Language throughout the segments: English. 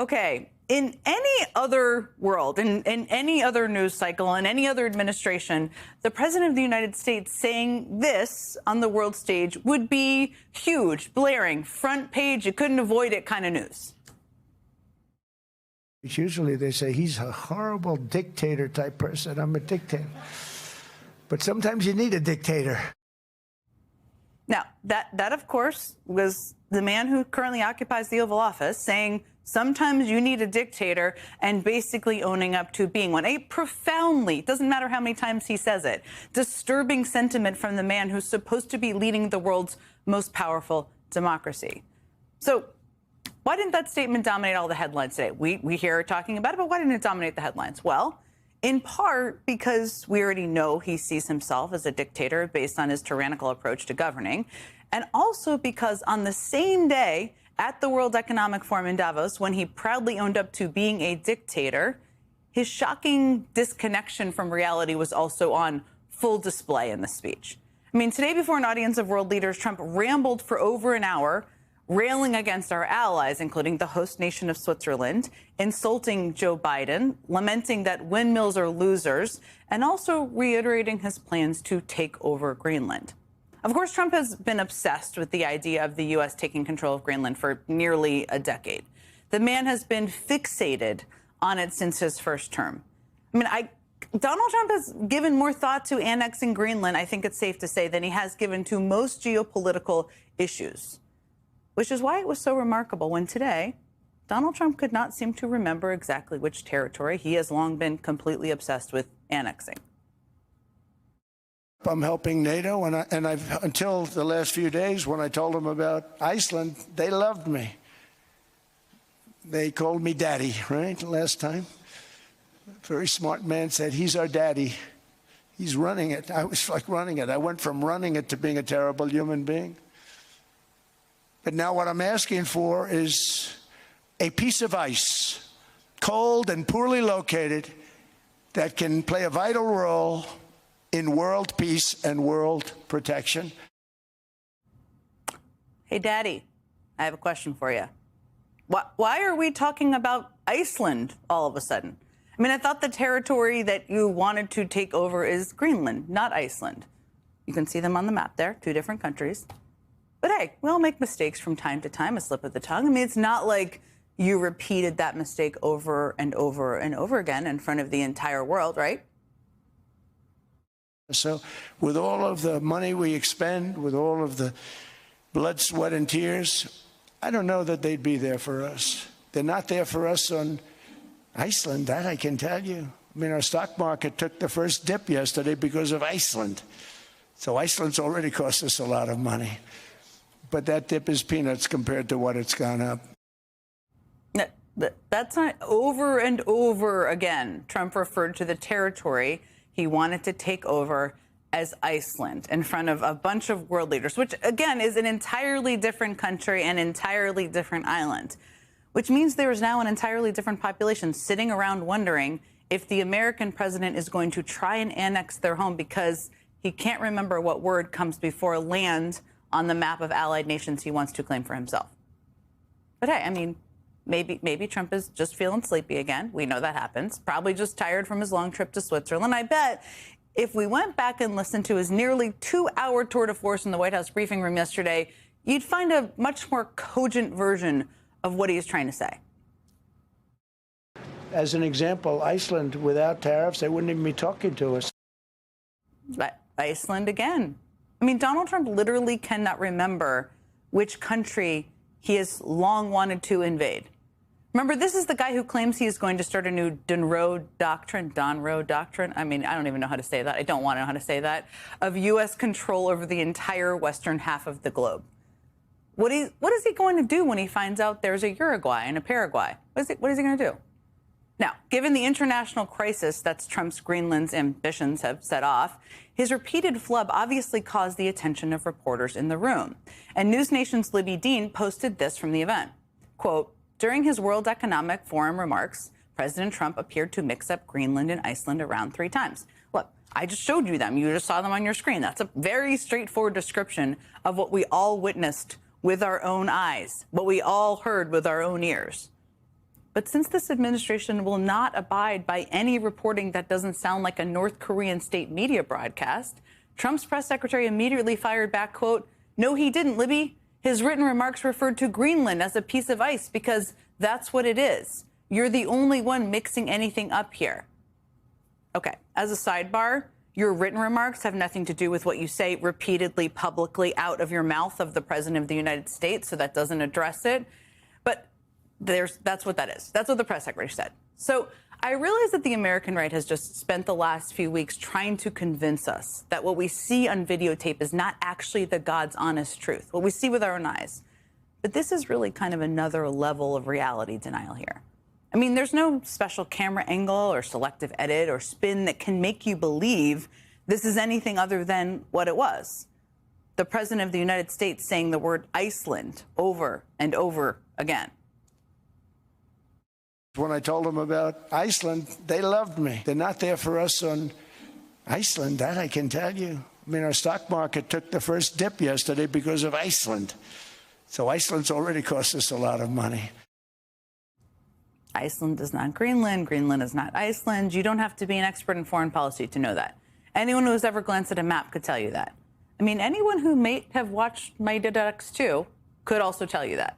Okay, in any other world, in any other news cycle, in any other administration, the president of the United States saying this on the world stage would be huge, blaring, front page, you couldn't avoid it kind of news. Usually they say he's a horrible dictator type person. I'm a dictator. But sometimes you need a dictator. Now, that of course, was the man who currently occupies the Oval Office saying sometimes you need a dictator and basically owning up to being one. A profoundly, doesn't matter how many times he says it, disturbing sentiment from the man who's supposed to be leading the world's most powerful democracy. So why didn't that statement dominate all the headlines today? We hear her talking about it, but why didn't it dominate the headlines? Well, in part because we already know he sees himself as a dictator based on his tyrannical approach to governing, and also because on the same day at the World Economic Forum in Davos, when he proudly owned up to being a dictator, his shocking disconnection from reality was also on full display in the speech. I mean, today before an audience of world leaders, Trump rambled for over an hour, railing against our allies, including the host nation of Switzerland, insulting Joe Biden, lamenting that windmills are losers, and also reiterating his plans to take over Greenland. Of course, Trump has been obsessed with the idea of the U.S. taking control of Greenland for nearly a decade. The man has been fixated on it since his first term. I mean, Donald Trump has given more thought to annexing Greenland, I think it's safe to say, than he has given to most geopolitical issues. Which is why it was so remarkable when today Donald Trump could not seem to remember exactly which territory he has long been completely obsessed with annexing. I'm helping NATO, and I've until the last few days when I told them about Iceland, they loved me. They called me daddy, right, last time. A very smart man said, he's our daddy. He's running it. I was like running it. I went from running it to being a terrible human being. But now what I'm asking for is a piece of ice, cold and poorly located, that can play a vital role in world peace and world protection. Hey, Daddy, I have a question for you. Why are we talking about Iceland all of a sudden? I mean, I thought the territory that you wanted to take over is Greenland, not Iceland. You can see them on the map there, two different countries. But hey, we all make mistakes from time to time, a slip of the tongue. I mean, it's not like you repeated that mistake over and over and over again in front of the entire world, right? So with all of the money we expend, with all of the blood, sweat, and tears, I don't know that they'd be there for us. They're not there for us on Iceland, that I can tell you. I mean, our stock market took the first dip yesterday because of Iceland. So Iceland's already cost us a lot of money. But that dip is peanuts compared to what it's gone up. That's not over and over again. Trump referred to the territory he wanted to take over as Iceland in front of a bunch of world leaders, which, again, is an entirely different country and entirely different island, which means there is now an entirely different population sitting around wondering if the American president is going to try and annex their home because he can't remember what word comes before land on the map of allied nations he wants to claim for himself. But hey, I mean, maybe Trump is just feeling sleepy again. We know that happens. Probably just tired from his long trip to Switzerland. I bet if we went back and listened to his nearly 2-hour tour de force in the White House briefing room yesterday, you'd find a much more cogent version of what he is trying to say. As an example, Iceland, without tariffs, they wouldn't even be talking to us. But Iceland again. I mean, Donald Trump literally cannot remember which country he has long wanted to invade. Remember, this is the guy who claims he is going to start a new Donroe Doctrine. I mean, I don't even know how to say that. I don't want to know how to say that. Of U.S. control over the entire western half of the globe. What is he going to do when he finds out there's a Uruguay and a Paraguay? What is he going to do? Now, given the international crisis that's Trump's Greenland's ambitions have set off, his repeated flub obviously caused the attention of reporters in the room. And News Nation's Libby Dean posted this from the event. Quote, during his World Economic Forum remarks, President Trump appeared to mix up Greenland and Iceland around 3 times. Look, I just showed you them. You just saw them on your screen. That's a very straightforward description of what we all witnessed with our own eyes, what we all heard with our own ears. But since this administration will not abide by any reporting that doesn't sound like a North Korean state media broadcast, Trump's press secretary immediately fired back, quote, "No, he didn't, Libby. His written remarks referred to Greenland as a piece of ice because that's what it is. You're the only one mixing anything up here." Okay, as a sidebar, your written remarks have nothing to do with what you say repeatedly publicly out of your mouth of the President of the United States, so that doesn't address it. But that's what that is. That's what the press secretary said. So I realize that the American right has just spent the last few weeks trying to convince us that what we see on videotape is not actually the God's honest truth, what we see with our own eyes. But this is really kind of another level of reality denial here. I mean, there's no special camera angle or selective edit or spin that can make you believe this is anything other than what it was. The President of the United States saying the word Iceland over and over again. When I told them about Iceland, they loved me. They're not there for us on Iceland, that I can tell you. I mean, our stock market took the first dip yesterday because of Iceland. So Iceland's already cost us a lot of money. Iceland is not Greenland. Greenland is not Iceland. You don't have to be an expert in foreign policy to know that. Anyone who has ever glanced at a map could tell you that. I mean, anyone who may have watched Mighty Ducks 2 could also tell you that.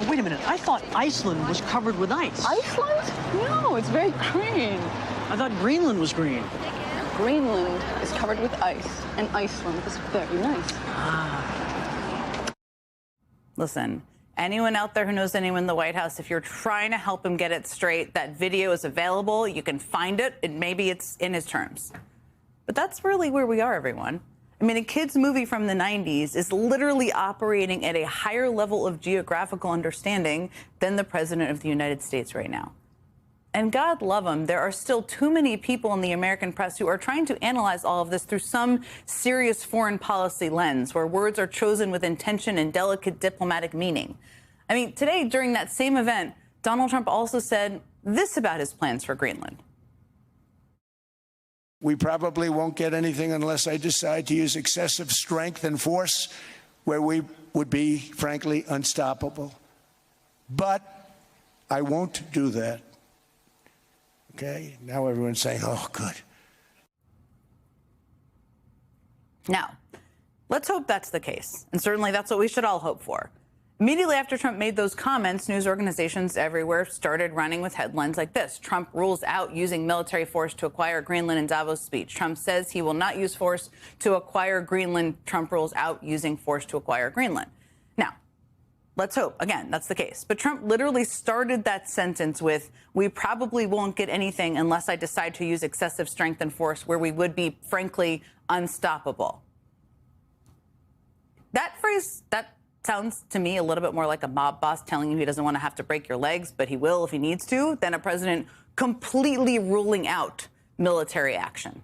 Wait a minute, I thought Iceland was covered with ice. Iceland? No, it's very green. I thought Greenland was green. Greenland is covered with ice, and Iceland is very nice. Listen, anyone out there who knows anyone in the White House, if you're trying to help him get it straight, that video is available. You can find it, and maybe it's in his terms. But that's really where we are, everyone. I mean, a kid's movie from the 90s is literally operating at a higher level of geographical understanding than the President of the United States right now. And God love them, there are still too many people in the American press who are trying to analyze all of this through some serious foreign policy lens, where words are chosen with intention and delicate diplomatic meaning. I mean, today, during that same event, Donald Trump also said this about his plans for Greenland. We probably won't get anything unless I decide to use excessive strength and force where we would be, frankly, unstoppable. But I won't do that. Okay? Now everyone's saying, oh, good. Now, let's hope that's the case. And certainly that's what we should all hope for. Immediately after Trump made those comments, news organizations everywhere started running with headlines like this. Trump rules out using military force to acquire Greenland in Davos speech. Trump says he will not use force to acquire Greenland. Trump rules out using force to acquire Greenland. Now, let's hope, again, that's the case. But Trump literally started that sentence with, "We probably won't get anything unless I decide to use excessive strength and force where we would be, frankly, unstoppable." That phrase, that sounds to me a little bit more like a mob boss telling you he doesn't want to have to break your legs, but he will if he needs to, than a president completely ruling out military action.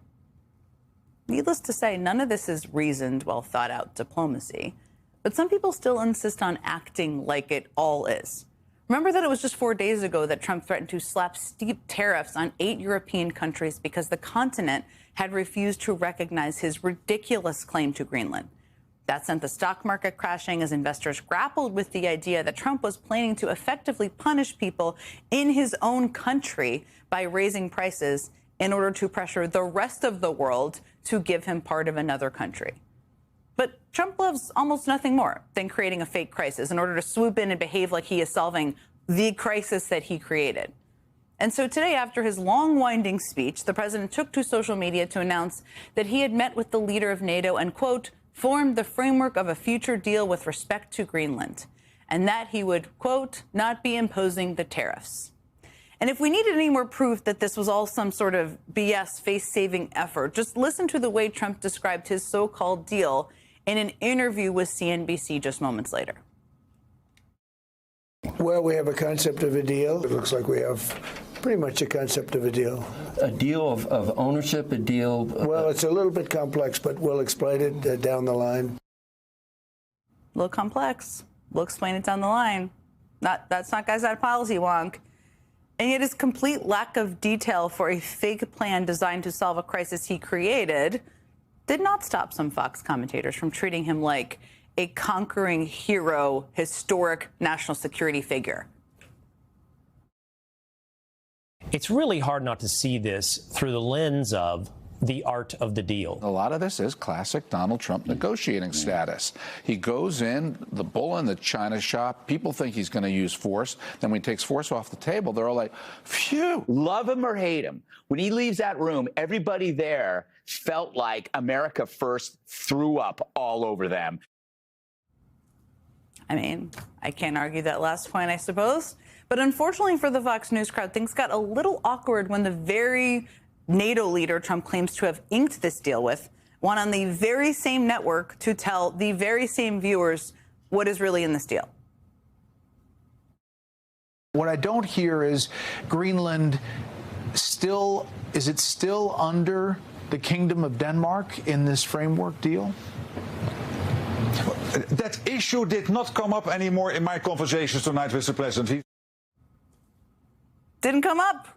Needless to say, none of this is reasoned, well thought out diplomacy, but some people still insist on acting like it all is. Remember that it was just 4 days ago that Trump threatened to slap steep tariffs on 8 European countries because the continent had refused to recognize his ridiculous claim to Greenland. That sent the stock market crashing as investors grappled with the idea that Trump was planning to effectively punish people in his own country by raising prices in order to pressure the rest of the world to give him part of another country. But Trump loves almost nothing more than creating a fake crisis in order to swoop in and behave like he is solving the crisis that he created. And so today, after his long, winding speech, the president took to social media to announce that he had met with the leader of NATO and, quote, formed the framework of a future deal with respect to Greenland, and that he would, quote, not be imposing the tariffs. And if we needed any more proof that this was all some sort of BS face-saving effort, just listen to the way Trump described his so-called deal in an interview with CNBC just moments later. Well, we have a concept of a deal. It looks like we have pretty much a concept of a deal. A deal of ownership, a deal... Well, it's a little bit complex, but we'll explain it down the line. A little complex. We'll explain it down the line. That's not guy's out policy wonk. And yet his complete lack of detail for a fake plan designed to solve a crisis he created did not stop some Fox commentators from treating him like a conquering hero, historic national security figure. It's really hard not to see this through the lens of the art of the deal. A lot of this is classic Donald Trump negotiating status. He goes in, the bull in the china shop. People think he's going to use force. Then when he takes force off the table, they're all like, phew. Love him or hate him, when he leaves that room, everybody there felt like America First threw up all over them. I mean, I can't argue that last point, I suppose. But unfortunately for the Fox News crowd, things got a little awkward when the very NATO leader Trump claims to have inked this deal with went on the very same network to tell the very same viewers what is really in this deal. What I don't hear is Greenland is it still under the Kingdom of Denmark in this framework deal? That issue did not come up anymore in my conversations tonight with the president. Didn't come up.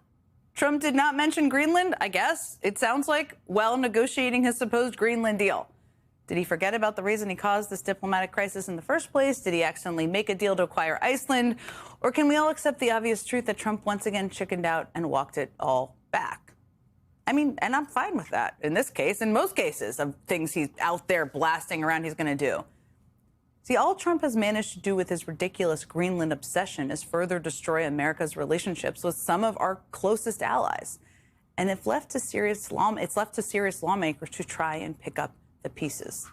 Trump did not mention Greenland, I guess. It sounds like while negotiating his supposed Greenland deal. Did he forget about the reason he caused this diplomatic crisis in the first place? Did he accidentally make a deal to acquire Iceland? Or can we all accept the obvious truth that Trump once again chickened out and walked it all back? I mean, and I'm fine with that in this case, in most cases of things he's out there blasting around he's going to do. See, all Trump has managed to do with his ridiculous Greenland obsession is further destroy America's relationships with some of our closest allies. And if left to serious it's left to serious lawmakers to try and pick up the pieces.